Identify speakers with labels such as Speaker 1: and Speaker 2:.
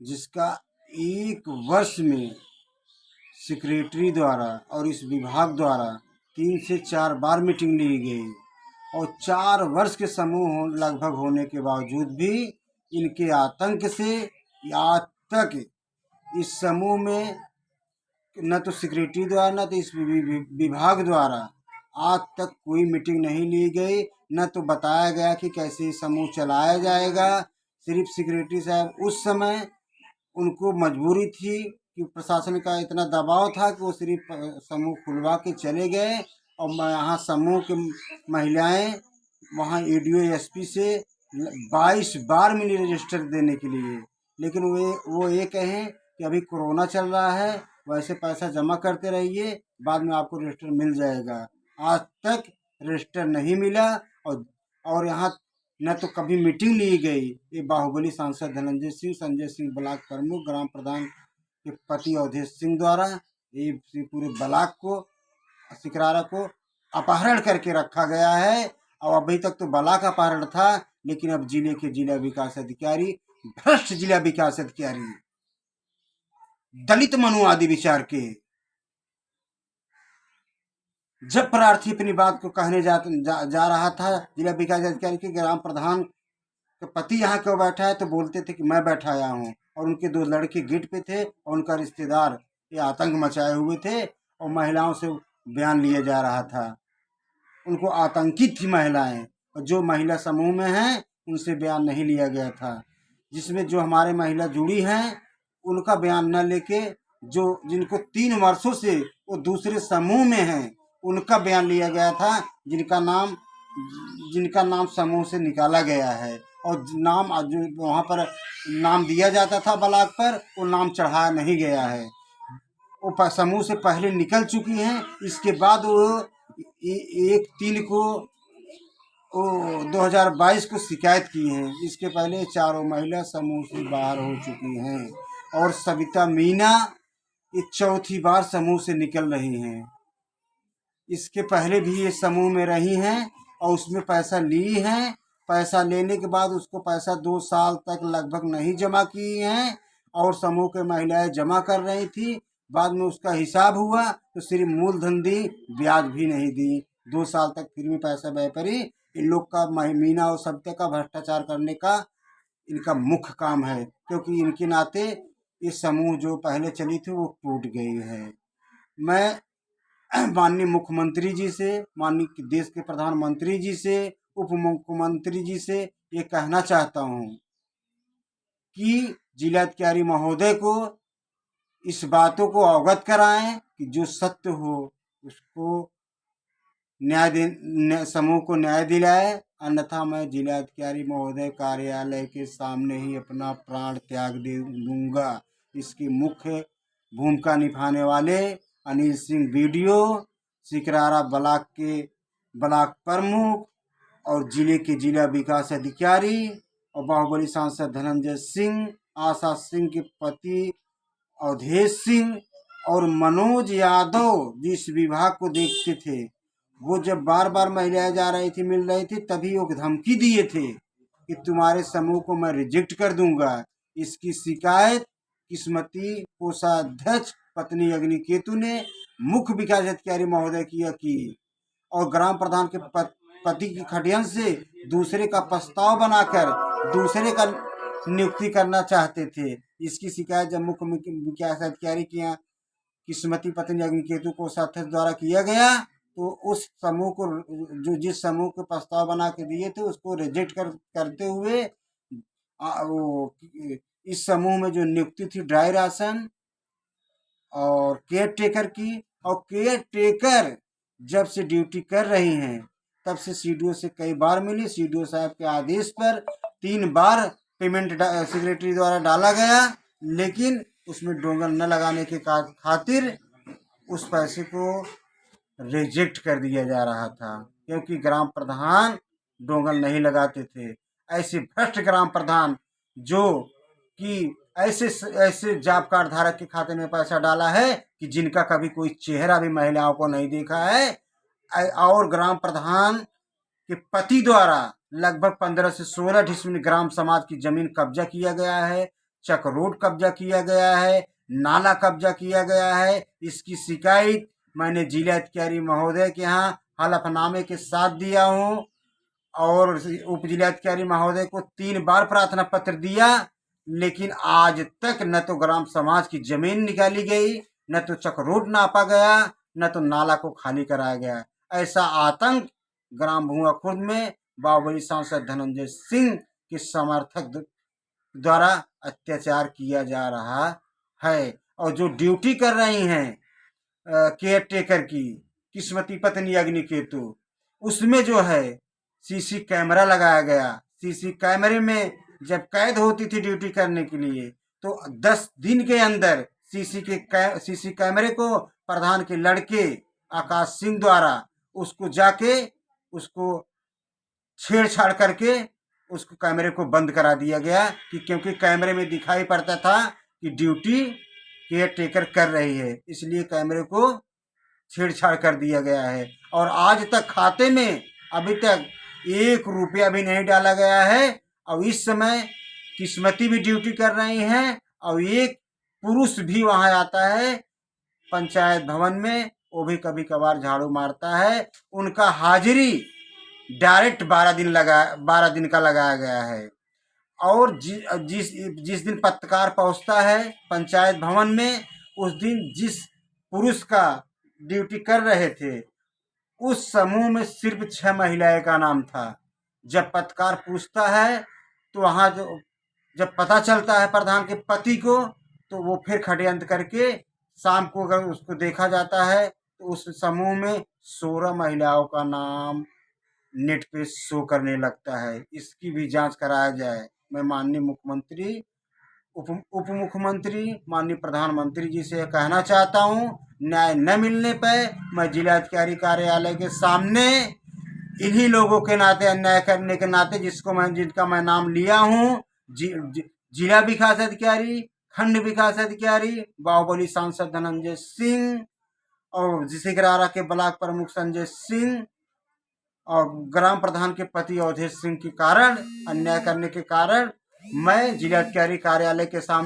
Speaker 1: जिसका 1 वर्ष में सेक्रेटरी द्वारा और इस विभाग द्वारा 3 से 4 बार मीटिंग ली गई और 4 वर्ष के समूह लगभग होने के बावजूद भी इनके आतंक से आज तक इस समूह में न तो सेक्रेटरी द्वारा न तो इस विभाग द्वारा आज तक कोई मीटिंग नहीं ली गई, न तो बताया गया कि कैसे समूह चलाया जाएगा। सिर्फ सेक्रेटरी साहब उस समय उनको मजबूरी थी कि प्रशासन का इतना दबाव था कि वो सिर्फ समूह खुलवा के चले गए और यहाँ समूह के महिलाएं वहाँ ADO SP से 22 बार मिली रजिस्टर देने के लिए, लेकिन वो ये कहें कि अभी कोरोना चल रहा है, वैसे पैसा जमा करते रहिए, बाद में आपको रजिस्टर मिल जाएगा। आज तक रजिस्टर नहीं मिला और यहाँ न तो कभी मीटिंग ली गई। ये बाहुबली सांसद धनंजय सिंह, संजय सिंह ब्लॉक प्रमुख, ग्राम प्रधान के पति अवधेश सिंह द्वारा ये पूरे ब्लॉक को सिकरारा को अपहरण करके रखा गया है। और अभी तक तो ब्लॉक अपहरण था, लेकिन अब जिले के जिला विकास अधिकारी, भ्रष्ट जिला विकास अधिकारी, दलित मनुवादी विचार के, जब प्रार्थी अपनी बात को कहने जा रहा था जिला विकास अधिकारी के ग्राम प्रधान के पति यहाँ क्यों बैठा है, तो बोलते थे कि मैं बैठाया हूँ, और उनके 2 लड़के गेट पे थे और उनका रिश्तेदार ये आतंक मचाए हुए थे और महिलाओं से बयान लिया जा रहा था। उनको आतंकित थी महिलाएं, और जो महिला समूह में हैं उनसे बयान नहीं लिया गया था। जिसमें जो हमारे महिला जुड़ी हैं उनका बयान न लेके जो जिनको 3 वर्षों से वो दूसरे समूह में हैं उनका बयान लिया गया था, जिनका नाम समूह से निकाला गया है और नाम जो वहाँ पर नाम दिया जाता था ब्लॉक पर, वो नाम चढ़ाया नहीं गया है। वो समूह से पहले निकल चुकी हैं। इसके बाद वो 1/3 को 2022 को शिकायत की है। इसके पहले 4 महिला समूह से बाहर हो चुकी हैं और सविता मीना ये 4थी बार समूह से निकल रही हैं। इसके पहले भी ये समूह में रही हैं और उसमें पैसा ली हैं। पैसा लेने के बाद उसको पैसा 2 साल तक लगभग नहीं जमा की हैं और समूह के महिलाएं जमा कर रही थी। बाद में उसका हिसाब हुआ तो सिर्फ मूलधन दी, ब्याज भी नहीं दी। 2 साल तक फिर भी पैसा व्यापारी इन लोग का मीना और सविता का भ्रष्टाचार करने का इनका मुख्य काम है, क्योंकि इनके नाते ये समूह जो पहले चली थी वो टूट गई है। मैं माननीय मुख्यमंत्री जी से, माननीय देश के प्रधानमंत्री जी से, उप मुख्यमंत्री जी से ये कहना चाहता हूँ कि जिलाधिकारी महोदय को इस बातों को अवगत कराएं कि जो सत्य हो उसको समूह को न्याय दिलाए, अन्यथा मैं जिलाधिकारी महोदय कार्यालय के सामने ही अपना प्राण त्याग दे दूंगा। इसकी मुख्य भूमिका निभाने वाले अनिल सिंह BDO, सिकरारा ब्लॉक के ब्लॉक प्रमुख और जिले के जिला विकास अधिकारी और बाहुबली सांसद धनंजय सिंह, आशा सिंह के पति अवधेश सिंह और मनोज यादव जिस विभाग को देखते थे, वो जब बार बार महिलाएं जा रही थी, मिल रही थी, तभी वो धमकी दिए थे कि तुम्हारे समूह को मैं रिजेक्ट कर दूंगा। इसकी शिकायत किस्मती कोषाध्यक्ष पत्नी अग्निकेतु ने मुख्य विकास अधिकारी महोदय की और ग्राम प्रधान के पति की खटियन से दूसरे का प्रस्ताव बनाकर दूसरे का नियुक्ति करना चाहते थे। इसकी शिकायत जब मुख्य विकास अधिकारी के यहाँ किस्मती पत्नी अग्निकेतु कोषाध्यक्ष द्वारा किया गया तो उस समूह को जो जिस समूह के प्रस्ताव बना के दिए थे उसको रिजेक्ट करते हुए इस समूह में जो नियुक्ति थी ड्राई राशन और केयर टेकर की, और केयर टेकर जब से ड्यूटी कर रही हैं तब से CDO से कई बार मिली। CDO साहब के आदेश पर 3 बार पेमेंट सेक्रेटरी द्वारा डाला गया, लेकिन उसमें डोंगल न लगाने के खातिर उस पैसे को रिजेक्ट कर दिया जा रहा था, क्योंकि ग्राम प्रधान डोंगल नहीं लगाते थे। ऐसे भ्रष्ट ग्राम प्रधान जो कि ऐसे जॉब कार्ड धारक के खाते में पैसा डाला है कि जिनका कभी कोई चेहरा भी महिलाओं को नहीं देखा है, और ग्राम प्रधान के पति द्वारा लगभग 15 से 16 डिसमिल ग्राम समाज की जमीन कब्जा किया गया है। चक रोड कब्जा किया गया है, नाला कब्जा किया गया है। इसकी शिकायत मैंने जिलाधिकारी महोदय के यहाँ हलफनामे के साथ दिया हूँ और उप जिलाधिकारी महोदय को 3 बार प्रार्थना पत्र दिया, लेकिन आज तक न तो ग्राम समाज की जमीन निकाली गई, न तो चक रोड नापा गया, न तो नाला को खाली कराया गया। ऐसा आतंक ग्राम भुआ खुर्द में बाहुबली सांसद धनंजय सिंह के समर्थक द्वारा अत्याचार किया जा रहा है। और जो ड्यूटी कर रही हैं केयर टेकर की किस्मती पत्नी अग्निकेतु, उसमें जो है सीसी कैमरा लगाया गया। सीसी कैमरे में जब कैद होती थी ड्यूटी करने के लिए तो 10 दिन के अंदर सीसी कैमरे को प्रधान के लड़के आकाश सिंह द्वारा उसको जाके उसको छेड़छाड़ करके उसको कैमरे को बंद करा दिया गया कि क्योंकि कैमरे में दिखाई पड़ता था कि ड्यूटी केयर टेकर कर रही है, इसलिए कैमरे को छेड़छाड़ कर दिया गया है। और आज तक खाते में अभी तक 1 रुपया भी नहीं डाला गया है। और इस समय किस्मती भी ड्यूटी कर रही हैं और एक पुरुष भी वहां आता है पंचायत भवन में, वो भी कभी कभार झाड़ू मारता है। उनका हाजिरी डायरेक्ट 12 दिन का लगाया गया है। और जिस दिन पत्रकार पहुंचता है पंचायत भवन में, उस दिन जिस पुरुष का ड्यूटी कर रहे थे उस समूह में सिर्फ 6 महिलाएं का नाम था। जब पत्रकार पूछता है तो वहाँ जब पता चलता है प्रधान के पति को, तो वो फिर षड्यंत्र करके शाम को अगर उसको देखा जाता है तो उस समूह में 16 महिलाओं का नाम नेट पे शो करने लगता है। इसकी भी जांच कराया जाए। मैं माननीय मुख्यमंत्री, उप मुख्यमंत्री, माननीय प्रधानमंत्री जी से कहना चाहता हूँ, न्याय न मिलने पर मैं जिलाधिकारी कार्यालय के सामने इन्हीं लोगों के नाते, अन्याय करने के नाते जिनका मैं नाम लिया हूँ, जिला विकास अधिकारी, खंड विकास अधिकारी बाहुबली सांसद धनंजय सिंह और जिसिग्रारा के ब्लॉक प्रमुख संजय सिंह और ग्राम प्रधान के पति अवधेश सिंह के कारण, अन्याय करने के कारण मैं जिलाधिकारी कार्यालय के सामने